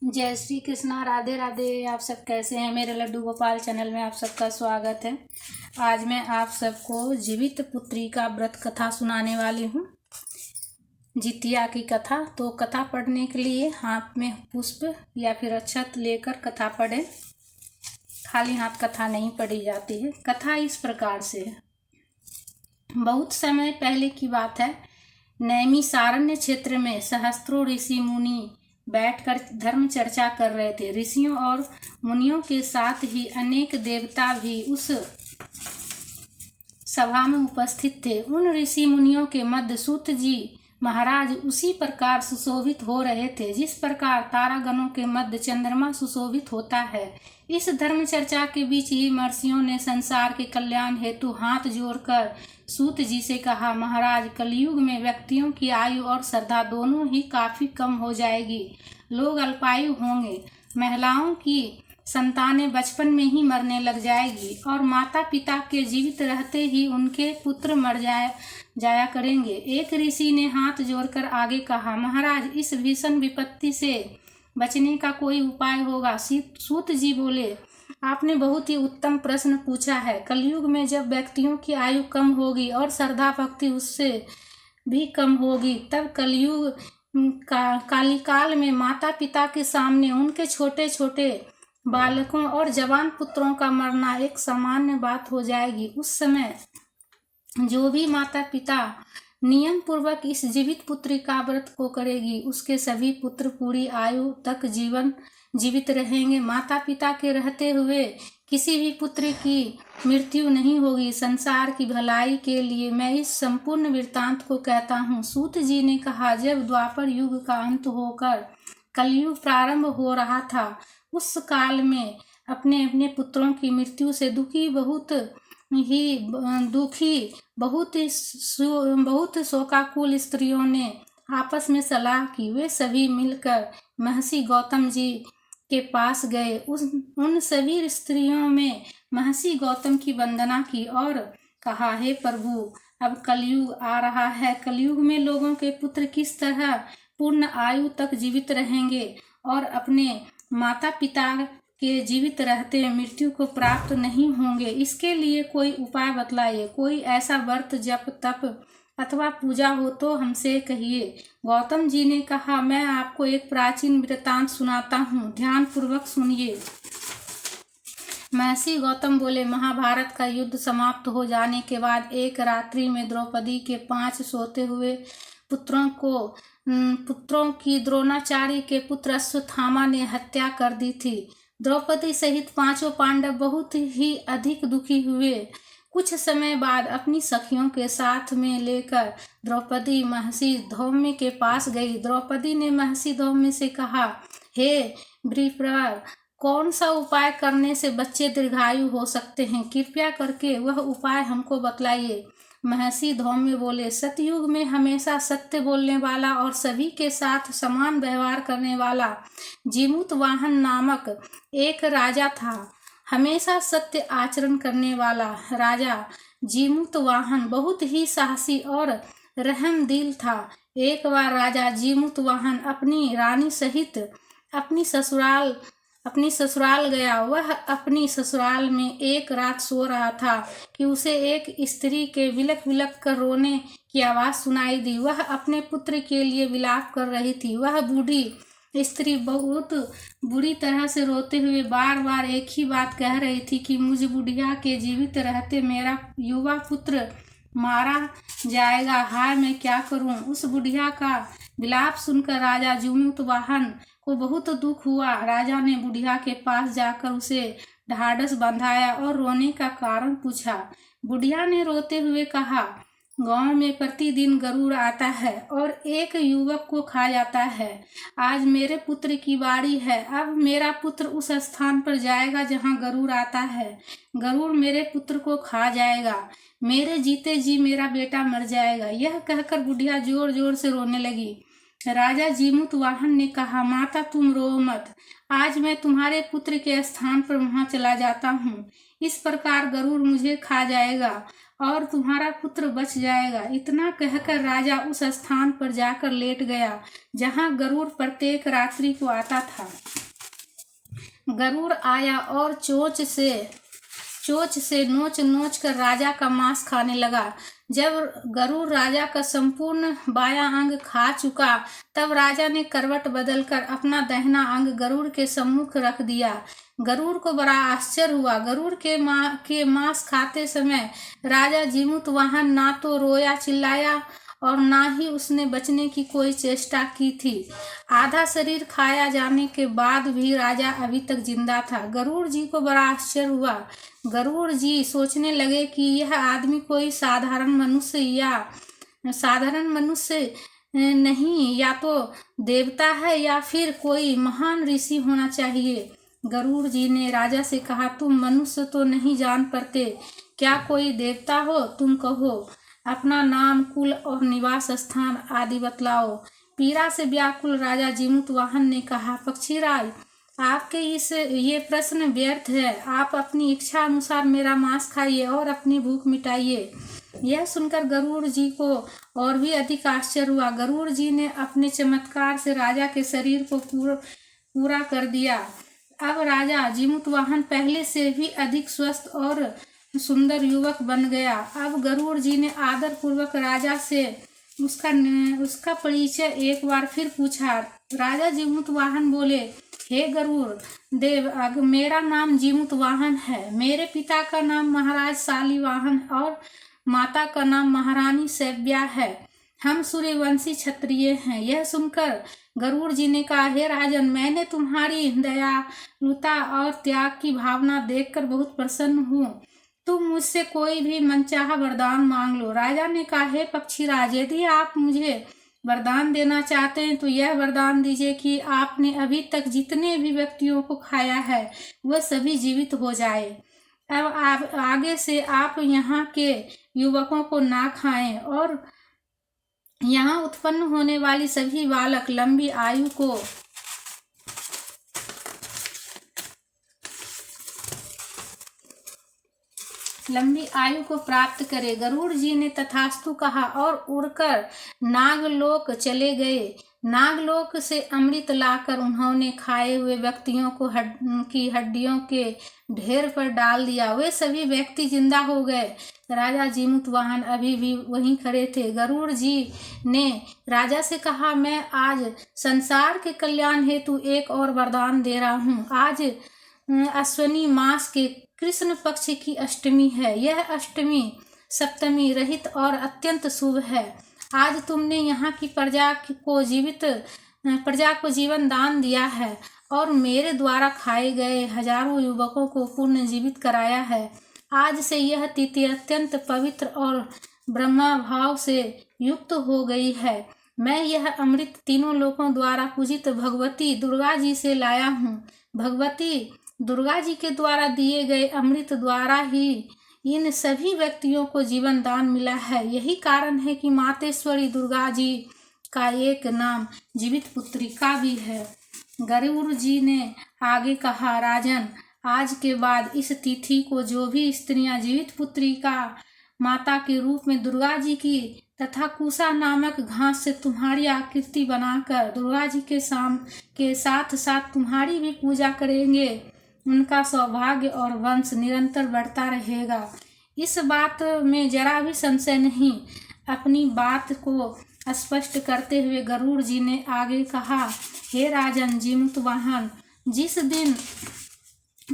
जय श्री कृष्णा। राधे राधे। आप सब कैसे हैं? मेरे लड्डू गोपाल चैनल में आप सबका स्वागत है। आज मैं आप सबको जीवित पुत्री का व्रत कथा सुनाने वाली हूँ, जितिया की कथा। तो कथा पढ़ने के लिए हाथ में पुष्प या फिर अक्षत लेकर कथा पढ़ें। खाली हाथ कथा नहीं पढ़ी जाती है। कथा इस प्रकार से है। बहुत समय पहले की बात है। नैमिषारण्य क्षेत्र में सहस्त्रों ऋषि मुनि बैठकर धर्म चर्चा कर रहे थे। ऋषियों और मुनियों के साथ ही अनेक देवता भी उस सभा में उपस्थित थे। उन ऋषि मुनियों के मध्य सूत जी महाराज उसी प्रकार सुशोभित हो रहे थे जिस प्रकार तारागणों के मध्य चंद्रमा सुशोभित होता है। इस धर्म चर्चा के बीच ही महर्षियों ने संसार के कल्याण हेतु हाथ जोड़कर सूत जी से कहा, महाराज, कलयुग में व्यक्तियों की आयु और श्रद्धा दोनों ही काफी कम हो जाएगी। लोग अल्पायु होंगे, महिलाओं की संतानें बचपन में ही मरने लग जाएगी और माता पिता के जीवित रहते ही उनके पुत्र मर जाया करेंगे। एक ऋषि ने हाथ जोड़कर आगे कहा, महाराज, इस भीषण विपत्ति से बचने का कोई उपाय होगा? सूत जी बोले, आपने बहुत ही उत्तम प्रश्न पूछा है। कलयुग में जब व्यक्तियों की आयु कम होगी और श्रद्धा भक्ति उससे भी कम होगी, तब कलयुग कालिकाल में माता पिता के सामने उनके छोटे छोटे बालकों और जवान पुत्रों का मरना एक सामान्य बात हो जाएगी। उस समय जो भी माता पिता नियम पूर्वक इस जीवित पुत्री का व्रत को करेगी, उसके सभी पुत्र पूरी आयु तक जीवित रहेंगे। माता पिता के रहते हुए किसी भी पुत्र की मृत्यु नहीं होगी। संसार की भलाई के लिए मैं इस संपूर्ण वृत्तांत को कहता हूँ। सूत जी ने कहा, जब द्वापर युग का अंत होकर कलयुग प्रारंभ हो रहा था, उस काल में अपने अपने पुत्रों की मृत्यु से बहुत शोकाकुल स्त्रियों ने आपस में सलाह की। वे सभी मिलकर महर्षि गौतम जी के पास गए। उन सभी स्त्रियों में महर्षि गौतम की वंदना की और कहा, हे प्रभु, अब कलयुग आ रहा है। कलयुग में लोगों के पुत्र किस तरह पूर्ण आयु तक जीवित रहेंगे और अपने माता पिता के जीवित रहते मृत्यु को प्राप्त नहीं होंगे, इसके लिए कोई उपाय बतलाइए। कोई ऐसा व्रत, जप, तप अथवा पूजा हो तो हमसे कहिए। गौतम जी ने कहा, मैं आपको एक प्राचीन वृत्तांत सुनाता हूँ, ध्यान पूर्वक सुनिए। महर्षि गौतम बोले, महाभारत का युद्ध समाप्त हो जाने के बाद एक रात्रि में द्रौपदी के 5 सोते हुए पुत्रों की द्रोणाचार्य के पुत्र अश्वत्थामा ने हत्या कर दी थी। द्रौपदी सहित 5 पांडव बहुत ही अधिक दुखी हुए। कुछ समय बाद अपनी सखियों के साथ में लेकर द्रौपदी महर्षि धौम्य के पास गई। द्रौपदी ने महर्षि धौम्य से कहा, हे विप्रवर, कौन सा उपाय करने से बच्चे दीर्घायु हो सकते हैं? कृपया करके वह उपाय हमको बतलाइए। महर्षि धौम्य बोले, सतयुग में हमेशा सत्य बोलने वाला और सभी के साथ समान व्यवहार करने वाला जीमूतवाहन नामक एक राजा था। हमेशा सत्य आचरण करने वाला राजा जीमूतवाहन बहुत ही साहसी और रहमदिल था। एक बार राजा जीमूतवाहन अपनी रानी सहित अपनी ससुराल गया। वह अपनी ससुराल में एक रात सो रहा था कि उसे एक स्त्री के विलक विलक कर रोने की आवाज सुनाई दी। वह अपने पुत्र के लिए विलाप कर रही थी। वह बूढ़ी स्त्री बहुत बुरी तरह से रोते हुए बार बार एक ही बात कह रही थी कि मुझ बुढ़िया के जीवित रहते मेरा युवा पुत्र मारा जाएगा। हाय, मैं क्या करूं? उस बुढ़िया का विलाप सुनकर राजा जीमूतवाहन को बहुत दुख हुआ। राजा ने बुढ़िया के पास जाकर उसे ढाढ़स बंधाया और रोने का कारण पूछा। बुढ़िया ने रोते हुए कहा, गांव में प्रतिदिन गरुड़ आता है और एक युवक को खा जाता है। आज मेरे पुत्र की बारी है। अब मेरा पुत्र उस स्थान पर जाएगा जहां गरुड़ आता है। गरुड़ मेरे पुत्र को खा जाएगा। मेरे जीते जी मेरा बेटा मर जाएगा। यह कहकर बुढ़िया जोर जोर से रोने लगी। राजा जीमूतवाहन ने कहा, माता, तुम रो मत। आज मैं तुम्हारे पुत्र के स्थान पर वहां चला जाता हूँ। इस प्रकार गरुड़ मुझे खा जाएगा और तुम्हारा पुत्र बच जाएगा। इतना कहकर राजा उस स्थान पर जाकर लेट गया जहाँ गरुड़ प्रत्येक रात्रि को आता था। गरुड़ आया और चोंच से नोच नोच कर राजा का मांस खाने लगा। जब गरुड़ राजा का संपूर्ण बायां अंग खा चुका, तब राजा ने करवट बदलकर अपना दाहिना अंग गरुड़ के सम्मुख रख दिया। गरुड़ को बड़ा आश्चर्य हुआ। गरुड़ के मांस खाते समय राजा जीमूतवाहन ना तो रोया चिल्लाया और ना ही उसने बचने की कोई चेष्टा की थी। आधा शरीर खाया जाने के बाद भी राजा अभी तक जिंदा था। गरुड़ जी को बड़ा आश्चर्य हुआ। गरुड़ जी सोचने लगे कि यह आदमी कोई साधारण मनुष्य नहीं, या तो देवता है या फिर कोई महान ऋषि होना चाहिए। गरुड़ जी ने राजा से कहा, तुम मनुष्य तो नहीं जान पड़ते, क्या कोई देवता हो? तुम कहो, अपना नाम, कुल और निवास स्थान आदि बतलाओ। पीड़ा से व्याकुल राजा जीमूतवाहन ने कहा, पक्षीराज, आपके ये प्रश्न व्यर्थ है। आप अपनी इच्छा अनुसार मेरा मांस खाइए और अपनी भूख मिटाइए। यह सुनकर गरुड़ जी को और भी अधिक आश्चर्य हुआ। गरुड़ जी ने अपने चमत्कार से राजा के शरीर को पूरा कर दिया। अब राजा जीमूतवाहन पहले से भी अधिक स्वस्थ और सुंदर युवक बन गया। अब गरुड़ जी ने आदर पूर्वक राजा से उसका परिचय एक बार फिर पूछा। राजा जीमूतवाहन बोले, हे गरुड़ देव, मेरा नाम जीमूतवाहन है। मेरे पिता का नाम महाराज शालिवाहन और माता का नाम महारानी सैव्या है। हम सूर्यवंशी क्षत्रिय हैं। यह सुनकर गरुड़ जी ने कहा, हे राजन, मैंने तुम्हारी दयालुता और त्याग की भावना देखकर बहुत प्रसन्न हूँ। तुम मुझसे कोई भी मनचाहा वरदान मांग लो। राजा ने कहा, हे पक्षीराज, यदि आप मुझे वरदान देना चाहते हैं तो यह वरदान दीजिए कि आपने अभी तक जितने भी व्यक्तियों को खाया है वह सभी जीवित हो जाए। अब आगे से आप यहाँ के युवकों को ना खाएं और यहाँ उत्पन्न होने वाली सभी बालक लंबी आयु को प्राप्त करे। गरुड़ जी ने तथास्तु कहा और उड़कर नागलोक चले गए। नागलोक से अमृत लाकर उन्होंने खाए हुए व्यक्तियों की हड्डियों के ढेर पर डाल दिया। वे सभी व्यक्ति जिंदा हो गए। राजा जीमूतवाहन अभी भी वहीं खड़े थे। गरुड़ जी ने राजा से कहा, मैं आज संसार के कल्याण हेतु एक और वरदान दे रहा हूँ। आज अश्विनी मास के कृष्ण पक्ष की अष्टमी है। यह अष्टमी सप्तमी रहित और अत्यंत शुभ है। आज तुमने यहाँ की प्रजा को जीवन दान दिया है और मेरे द्वारा खाए गए हजारों युवकों को पुनर्जीवित कराया है। आज से यह तिथि अत्यंत पवित्र और ब्रह्मा भाव से युक्त हो गई है। मैं यह अमृत तीनों लोकों द्वारा पूजित भगवती दुर्गा जी से लाया हूँ। भगवती दुर्गा जी के द्वारा दिए गए अमृत द्वारा ही इन सभी व्यक्तियों को जीवन दान मिला है। यही कारण है कि मातेश्वरी दुर्गा जी का एक नाम जीवित पुत्रिका भी है। गरुड़ जी ने आगे कहा, राजन, आज के बाद इस तिथि को जो भी स्त्रियां जीवित पुत्रिका माता के रूप में दुर्गा जी की तथा कुशा नामक घास से तुम्हारी आकृति बनाकर दुर्गा जी के साथ साथ तुम्हारी भी पूजा करेंगे, उनका सौभाग्य और वंश निरंतर बढ़ता रहेगा। इस बात में जरा भी संशय नहीं। अपनी बात को स्पष्ट करते हुए गरुड़ जी ने आगे कहा, हे राजन जीमूतवाहन, जिस दिन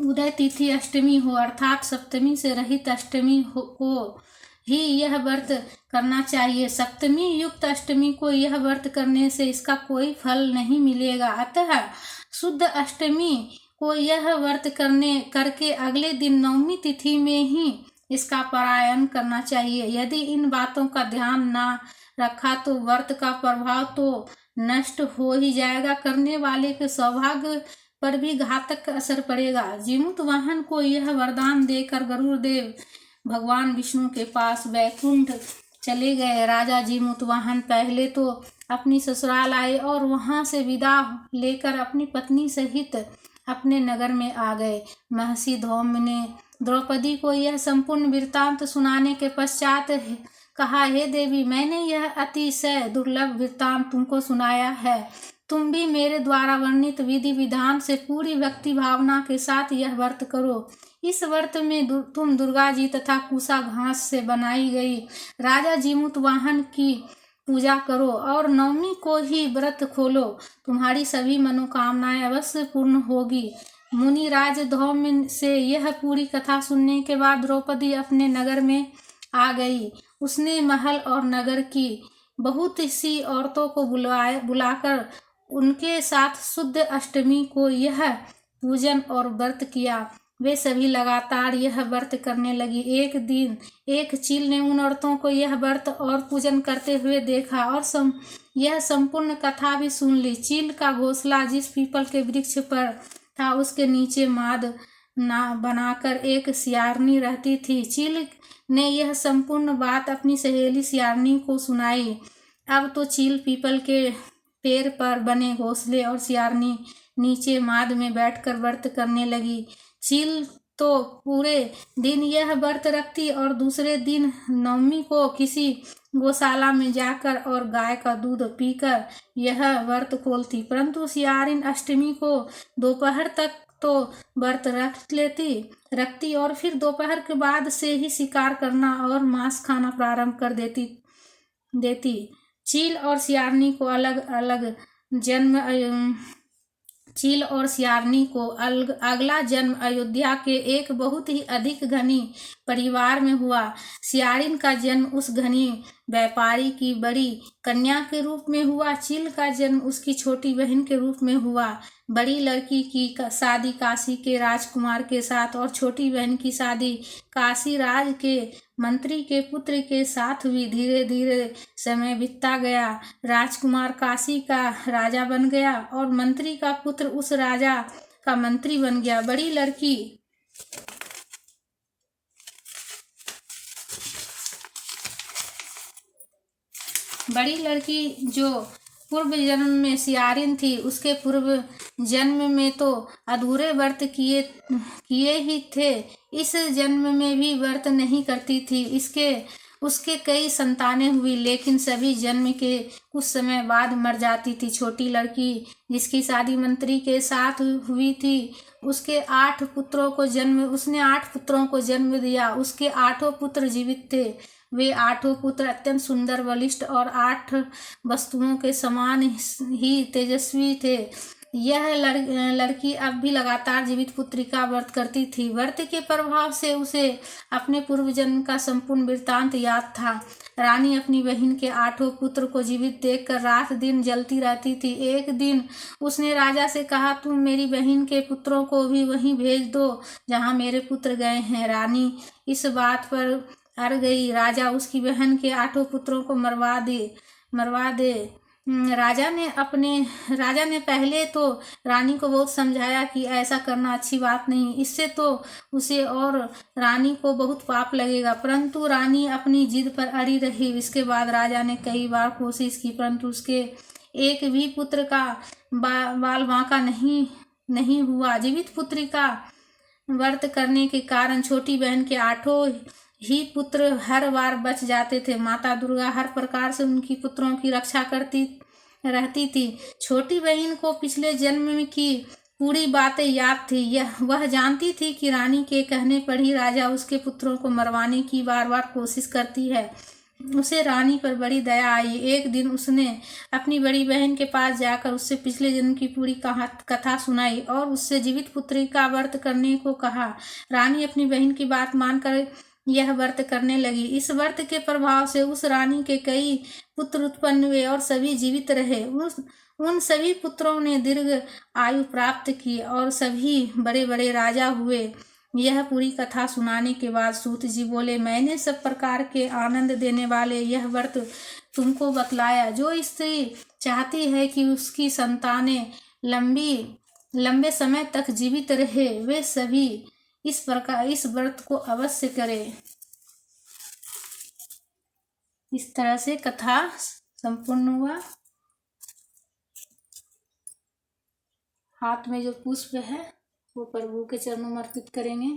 उदय तिथि अष्टमी हो अर्थात सप्तमी से रहित अष्टमी को ही यह व्रत करना चाहिए। सप्तमी युक्त अष्टमी को यह व्रत करने से इसका कोई फल नहीं मिलेगा। अतः शुद्ध अष्टमी को यह व्रत करके अगले दिन नवमी तिथि में ही इसका पारायण करना चाहिए। यदि इन बातों का ध्यान ना रखा तो व्रत का प्रभाव तो नष्ट हो ही जाएगा, करने वाले के सौभाग्य पर भी घातक असर पड़ेगा। जीमूतवाहन को यह वरदान देकर गरुड़ देव भगवान विष्णु के पास वैकुंठ चले गए। राजा जीमूतवाहन पहले तो अपनी ससुराल आए और वहां से विदा लेकर अपनी पत्नी सहित अपने नगर में आ गए। महर्षि धौम्य ने द्रौपदी को यह संपूर्ण वृत्तांत सुनाने के पश्चात कहा, हे देवी, मैंने यह अतिशय दुर्लभ वृत्तांत तुमको सुनाया है। तुम भी मेरे द्वारा वर्णित विधि विधान से पूरी भक्ति भावना के साथ यह व्रत करो। इस व्रत में तुम दुर्गा जी तथा कुशा घास से बनाई गई राजा जीमूत वाहन की पूजा करो और नवमी को ही व्रत खोलो। तुम्हारी सभी मनोकामनाएं अवश्य पूर्ण होगी। मुनि राज धौम्य से यह पूरी कथा सुनने के बाद द्रौपदी अपने नगर में आ गई। उसने महल और नगर की बहुत सी औरतों को बुलाकर उनके साथ शुद्ध अष्टमी को यह पूजन और व्रत किया। वे सभी लगातार यह व्रत करने लगी। एक दिन एक चील ने उन औरतों को यह व्रत और पूजन करते हुए देखा और यह संपूर्ण कथा भी सुन ली। चील का घोंसला जिस पीपल के वृक्ष पर था, उसके नीचे माद ना बनाकर एक सियारनी रहती थी। चील ने यह संपूर्ण बात अपनी सहेली सियारनी को सुनाई। अब तो चील पीपल के पेड़ पर बने घोंसले और सियारनी नीचे माद में बैठकर व्रत करने लगी। चील तो पूरे दिन यह व्रत रखती और दूसरे दिन नवमी को किसी गौशाला में जाकर और गाय का दूध पीकर यह व्रत खोलती, परंतु सियारिन अष्टमी को दोपहर तक तो व्रत रखती और फिर दोपहर के बाद से ही शिकार करना और मांस खाना प्रारंभ कर देती। चील और सियारनी को अगला जन्म अयोध्या के एक बहुत ही अधिक धनी परिवार में हुआ। सियारिन का जन्म उस धनी व्यापारी की बड़ी कन्या के रूप में हुआ। चील का जन्म उसकी छोटी बहन के रूप में हुआ। बड़ी लड़की की शादी काशी के राजकुमार के साथ और छोटी बहन की शादी काशी राज के मंत्री के पुत्र के साथ हुई। धीरे धीरे समय बीतता गया। राजकुमार काशी का राजा बन गया और मंत्री का पुत्र उस राजा का मंत्री बन गया। बड़ी लड़की जो पूर्व जन्म में सियारिन थी, उसके पूर्व जन्म में तो अधूरे व्रत किए ही थे। इस जन्म में भी व्रत नहीं करती थी। उसके कई संतानें हुई, लेकिन सभी जन्म के कुछ समय बाद मर जाती थी। छोटी लड़की जिसकी शादी मंत्री के साथ हुई थी, उसने 8 पुत्रों को जन्म दिया। उसके 8 पुत्र जीवित थे। वे 8 पुत्र अत्यंत सुंदर, बलिष्ठ और 8 वस्तुओं के समान ही तेजस्वी थे। यह लड़की अब भी लगातार जीवित पुत्री का व्रत करती थी। व्रत के प्रभाव से उसे अपने पूर्व जन्म का संपूर्ण वृत्तांत याद था। रानी अपनी बहन के 8 पुत्र को जीवित देखकर रात दिन जलती रहती थी। एक दिन उसने राजा से कहा, तुम मेरी बहन के पुत्रों को भी वहीं भेज दो जहां मेरे पुत्र गए हैं। रानी इस बात पर अड़ गई। राजा उसकी बहन के 8 पुत्रों को मरवा दे। राजा ने पहले तो रानी को बहुत समझाया कि ऐसा करना अच्छी बात नहीं, इससे तो उसे और रानी को बहुत पाप लगेगा, परंतु रानी अपनी जिद पर अड़ी रही। इसके बाद राजा ने कई बार कोशिश की, परंतु उसके एक भी पुत्र का बाल बांका नहीं हुआ। जीवित पुत्री का व्रत करने के कारण छोटी बहन के 8 ही पुत्र हर बार बच जाते थे। माता दुर्गा हर प्रकार से उनकी पुत्रों की रक्षा करती रहती थी। छोटी बहन को पिछले जन्म की पूरी बातें याद थी। वह जानती थी कि रानी के कहने पर ही राजा उसके पुत्रों को मरवाने की बार बार कोशिश करती है। उसे रानी पर बड़ी दया आई। एक दिन उसने अपनी बड़ी बहन के पास जाकर उससे पिछले जन्म की पूरी कथा सुनाई और उससे जीवित पुत्री का व्रत करने को कहा। रानी अपनी बहन की बात मानकर यह व्रत करने लगी। इस व्रत के प्रभाव से उस रानी के कई पुत्र उत्पन्न हुए और सभी जीवित रहे। उन सभी पुत्रों ने दीर्घ आयु प्राप्त की और सभी बड़े बड़े राजा हुए। यह पूरी कथा सुनाने के बाद सूत जी बोले, मैंने सब प्रकार के आनंद देने वाले यह व्रत तुमको बतलाया। जो स्त्री चाहती है कि उसकी संतानें लंबे समय तक जीवित रहे, वे सभी इस व्रत को अवश्य करें। इस तरह से कथा संपूर्ण हुआ। हाथ में जो पुष्प है वो प्रभु के चरणों में अर्पित करेंगे।